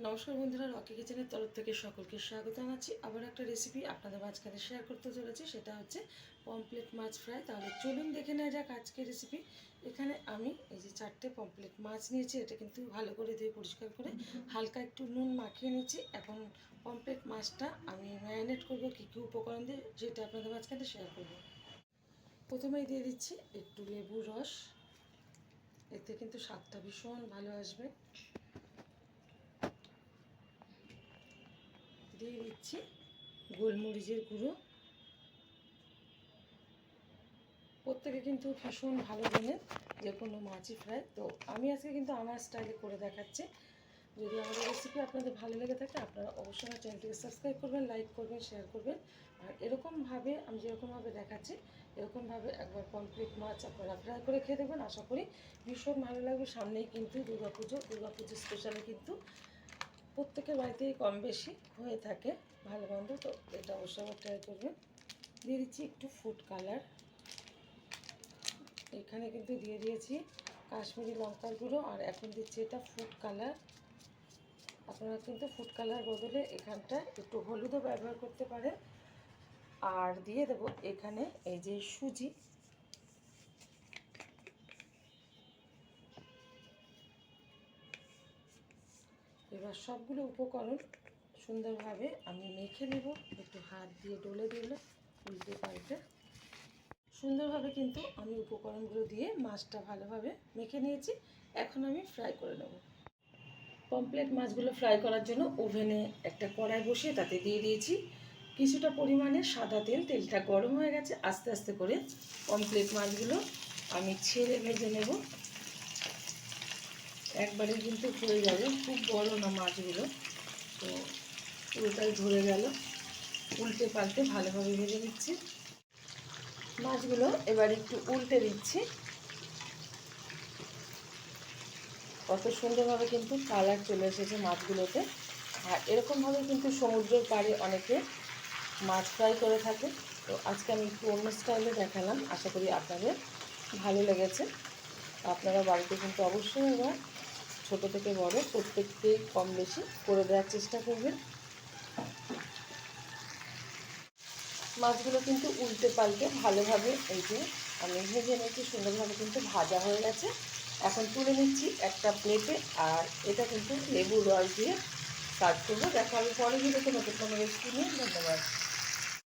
নমস্কার বন্ধুরা, রকি কিচেনের তরফ থেকে সকলকে স্বাগত জানাচ্ছি। আবার একটা রেসিপি আপনাদের মাঝখানে শেয়ার করতে চলেছি, সেটা হচ্ছে পমফ্রেট মাছ ফ্রাই। তাহলে চলুন দেখে নেওয়া যাক আজকের রেসিপি। এখানে আমি এই যে 4টে পমফ্রেট মাছ নিয়েছি। এটা কিন্তু ভালো করে ধুয়ে পরিষ্কার করে হালকা একটু নুন মাখিয়ে নিয়েছি। এখন পমফ্রেট মাছটা আমি ম্যারিনেট করবো কী কী উপকরণ দিয়ে, যেটা আপনাদের মাঝখানে শেয়ার করব। প্রথমেই দিয়ে দিচ্ছি একটু লেবুর রস, এতে কিন্তু স্বাদটা ভীষণ ভালো আসবে। দিয়ে দিচ্ছি গোলমরিচের গুঁড়ো। প্রত্যেকে কিন্তু ভীষণ ভালো জানেন যে কোনো মাছই ফ্রাই, তো আমি আজকে কিন্তু আমার স্টাইলে করে দেখাচ্ছি। যদি আমাদের রেসিপি আপনাদের ভালো লেগে থাকে, আপনারা অবশ্যই আমার চ্যানেলটিকে সাবস্ক্রাইব করবেন, লাইক করবেন, শেয়ার করবেন। আর এরকমভাবে আমি যেরকমভাবে দেখাচ্ছি এরকমভাবে একবার পমফ্রেট মাছ আপনারা ফ্রাই করে খেয়ে দেখবেন। আশা করি ভীষণ ভালো লাগবে। সামনেই কিন্তু দুর্গাপুজো স্পেশালে কিন্তু প্রত্যেকের বাড়িতেই কম বেশি হয়ে থাকে ভালো মন্দ, তো এটা অবশ্যই ট্রাই করবেন। দিয়ে দিচ্ছি একটু ফুড কালার, এখানে কিন্তু দিয়ে দিয়েছি কাশ্মীরি লঙ্কার গুঁড়ো, আর এখন দিচ্ছি এটা ফুড কালার। আপনারা কিন্তু ফুড কালার বদলে এখানটা একটু হলুদও ব্যবহার করতে পারেন। আর দিয়ে দেবো এখানে এই যে সুজি। এবার সবগুলো উপকরণ সুন্দরভাবে আমি মেখে নেব, একটু হাত দিয়ে ডলে দিলে উল্টে পাল্টে। সুন্দরভাবে কিন্তু আমি উপকরণগুলো দিয়ে মাছটা ভালোভাবে মেখে নিয়েছি। এখন আমি ফ্রাই করে নেব। পমফ্রেট মাছগুলো ফ্রাই করার জন্য ওভেনে একটা কড়াই বসিয়ে তাতে দিয়ে দিয়েছি কিছুটা পরিমাণে সাদা তেল। তেলটা গরম হয়ে গেছে। আস্তে আস্তে করে পমফ্রেট মাছগুলো আমি ছেড়ে ভেজে নেব। একবারে কিন্তু হয়ে যাবে, খুব বড় না মাছগুলো, তো পুরোটাই ধরে গেল। উল্টে পাল্টে ভালোভাবে ভেজে নিচ্ছি মাছগুলো। এবার একটু উল্টে দিচ্ছি। কত সুন্দরভাবে কিন্তু কালার চলে এসেছে মাছগুলোতে। আর এরকমভাবে কিন্তু সমুদ্রের পাড়ে অনেকে মাছ ফ্রাই করে থাকে, তো আজকে আমি একটু অন্য স্টাইলে দেখালাম। আশা করি আপনাদের ভালো লেগেছে। আপনারা বাড়িতে কিন্তু অবশ্যই এবার ছোটো থেকে বড় প্রত্যেককেই কম বেশি করে দেওয়ার চেষ্টা করবেন। মাছগুলো কিন্তু উল্টে পাল্টে ভালোভাবে এই যে আমি ভেজে নিচ্ছি। সুন্দরভাবে কিন্তু ভাজা হয়ে গেছে। এখন তুলে নিচ্ছি একটা প্লেটে। আর এটা কিন্তু লেবুর রস দিয়ে সার্ভ করবো। দেখা হবে পরে ভিডিওতে নতুন কোনো রেসিপি নিয়ে। ধন্যবাদ।